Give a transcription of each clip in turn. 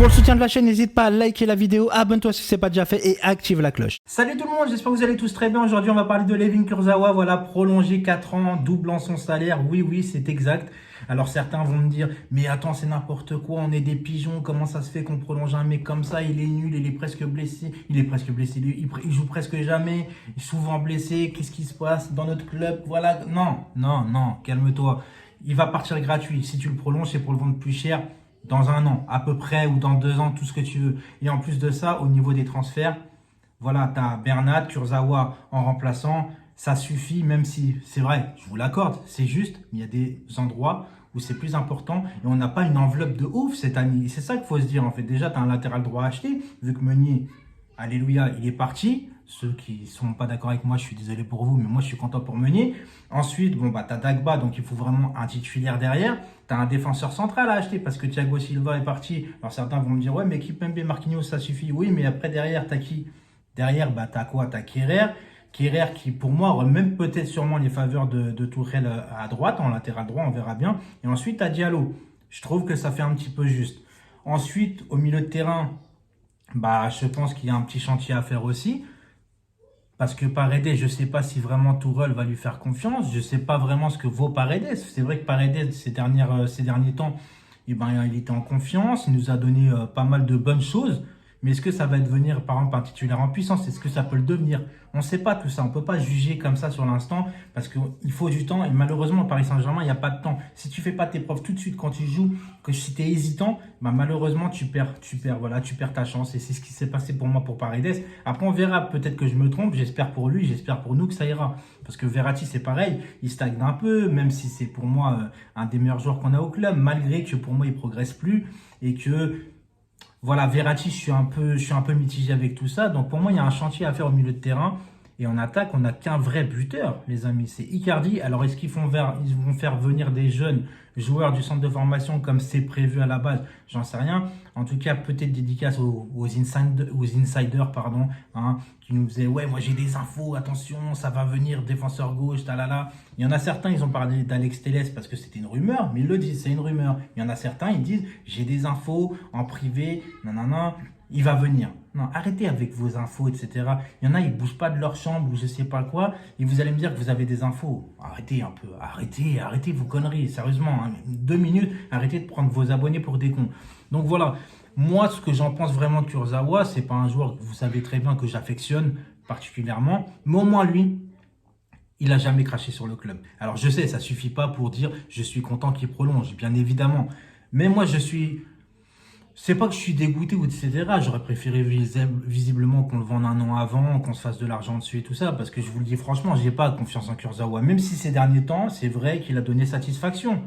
Pour le soutien de la chaîne, n'hésite pas à liker la vidéo, abonne-toi si ce n'est pas déjà fait et active la cloche. Salut tout le monde, j'espère que vous allez tous très bien. Aujourd'hui, on va parler de Layvin Kurzawa. Voilà, prolongé 4 ans, doublant son salaire. Oui, c'est exact. Alors certains vont me dire, mais attends, c'est n'importe quoi, on est des pigeons, comment ça se fait qu'on prolonge un mec comme ça, il est nul, il est presque blessé, il joue presque jamais, il est souvent blessé, qu'est-ce qui se passe dans notre club? Voilà, non, calme-toi. Il va partir gratuit. Si tu le prolonges, c'est pour le vendre plus cher dans un an, à peu près, ou dans 2 ans, tout ce que tu veux. Et en plus de ça, au niveau des transferts, voilà, tu as Bernat, Kurzawa en remplaçant. Ça suffit, même si c'est vrai, je vous l'accorde, c'est juste, mais il y a des endroits où c'est plus important et on n'a pas une enveloppe de ouf cette année. C'est ça qu'il faut se dire en fait. Déjà, tu as un latéral droit à acheter, vu que Meunier, alléluia, il est parti. Ceux qui ne sont pas d'accord avec moi, je suis désolé pour vous, mais moi je suis content pour Meunier. Ensuite, bon, bah, tu as Dagba, donc il faut vraiment un titulaire derrière. Tu as un défenseur central à acheter parce que Thiago Silva est parti. Alors certains vont me dire, ouais, mais Kimpembe, Marquinhos, ça suffit. Oui, mais après derrière, tu as qui? Derrière, bah, tu as quoi? Tu as Kehrer qui, pour moi, aurait même peut-être sûrement les faveurs de Tourelle à droite, en latéral droit, on verra bien. Et ensuite, tu as Diallo. Je trouve que ça fait un petit peu juste. Ensuite, au milieu de terrain, bah, je pense qu'il y a un petit chantier à faire aussi. Parce que Paredes, je ne sais pas si vraiment Tourelle va lui faire confiance. Je ne sais pas vraiment ce que vaut Paredes. C'est vrai que Paredes, ces derniers temps, eh ben, il était en confiance. Il nous a donné pas mal de bonnes choses. Mais est-ce que ça va devenir, par exemple, un titulaire en puissance? Est-ce que ça peut le devenir? On ne sait pas tout ça. On ne peut pas juger comme ça sur l'instant parce qu'il faut du temps. Et malheureusement, au Paris Saint-Germain, il n'y a pas de temps. Si tu ne fais pas tes preuves tout de suite quand tu joues, que si tu es hésitant, bah, malheureusement, tu perds ta chance. Et c'est ce qui s'est passé pour moi pour Paredes. Après, on verra. Peut-être que je me trompe. J'espère pour lui, j'espère pour nous que ça ira. Parce que Verratti, c'est pareil. Il stagne un peu, même si c'est pour moi un des meilleurs joueurs qu'on a au club, malgré que pour moi, il ne progresse plus et que... Voilà, Verratti, je suis un peu mitigé avec tout ça. Donc pour moi, il y a un chantier à faire au milieu de terrain. Et en attaque, on n'a qu'un vrai buteur, les amis. C'est Icardi. Alors, est-ce qu'ils vont faire venir des jeunes joueurs du centre de formation comme c'est prévu à la base? J'en sais rien. En tout cas, peut-être dédicace aux insiders, pardon, hein, qui nous disaient, ouais, moi j'ai des infos, attention, ça va venir, défenseur gauche, talala. Il y en a certains, ils ont parlé d'Alex Telles parce que c'était une rumeur, mais ils le disent, c'est une rumeur. Il y en a certains, ils disent, j'ai des infos en privé, nanana, il va venir. Non, arrêtez avec vos infos, etc. Il y en a, ils ne bougent pas de leur chambre ou je sais pas quoi, et vous allez me dire que vous avez des infos. Arrêtez un peu, arrêtez vos conneries, sérieusement. Hein. 2 minutes, arrêtez de prendre vos abonnés pour des cons. Donc voilà, moi, ce que j'en pense vraiment de Kurzawa, c'est pas un joueur que vous savez très bien que j'affectionne particulièrement, mais au moins lui, il n'a jamais craché sur le club. Alors je sais, ça suffit pas pour dire je suis content qu'il prolonge, bien évidemment. Mais moi, c'est pas que je suis dégoûté ou etc. J'aurais préféré visiblement qu'on le vende un an avant, qu'on se fasse de l'argent dessus et tout ça. Parce que je vous le dis franchement, j'ai pas confiance en Kurzawa. Même si ces derniers temps, c'est vrai qu'il a donné satisfaction.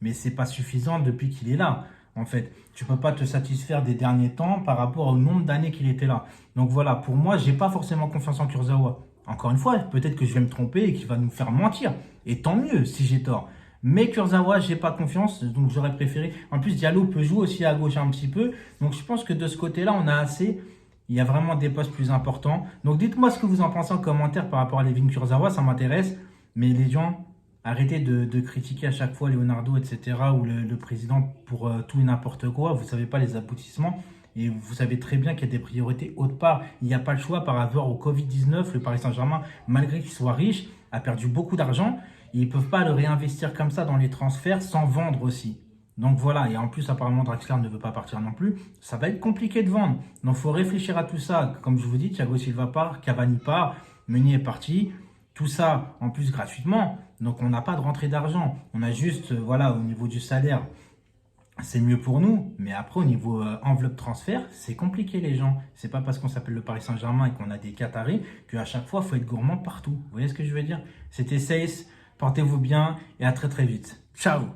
Mais c'est pas suffisant depuis qu'il est là. En fait, tu peux pas te satisfaire des derniers temps par rapport au nombre d'années qu'il était là. Donc voilà, pour moi, j'ai pas forcément confiance en Kurzawa. Encore une fois, peut-être que je vais me tromper et qu'il va nous faire mentir. Et tant mieux si j'ai tort. Mais Kurzawa, j'ai pas confiance, donc j'aurais préféré. En plus, Diallo peut jouer aussi à gauche un petit peu. Donc je pense que de ce côté-là, on a assez. Il y a vraiment des postes plus importants. Donc dites-moi ce que vous en pensez en commentaire par rapport à Layvin Kurzawa, ça m'intéresse. Mais les gens, arrêtez de critiquer à chaque fois Leonardo, etc. ou le président pour tout et n'importe quoi. Vous savez pas les aboutissements. Et vous savez très bien qu'il y a des priorités autre part. Il n'y a pas le choix par rapport au Covid-19. Le Paris Saint-Germain, malgré qu'il soit riche, a perdu beaucoup d'argent. Ils ne peuvent pas le réinvestir comme ça dans les transferts sans vendre aussi. Donc voilà, et en plus apparemment Draxler ne veut pas partir non plus. Ça va être compliqué de vendre. Donc il faut réfléchir à tout ça. Comme je vous dis, Thiago Silva part, Cavani part, Meunier est parti. Tout ça en plus gratuitement. Donc on n'a pas de rentrée d'argent. On a juste, voilà, au niveau du salaire, c'est mieux pour nous, mais après au niveau enveloppe transfert, c'est compliqué les gens. C'est pas parce qu'on s'appelle le Paris Saint-Germain et qu'on a des Qataris qu'à chaque fois il faut être gourmand partout. Vous voyez ce que je veux dire? C'était Seyss, portez-vous bien et à très très vite. Ciao!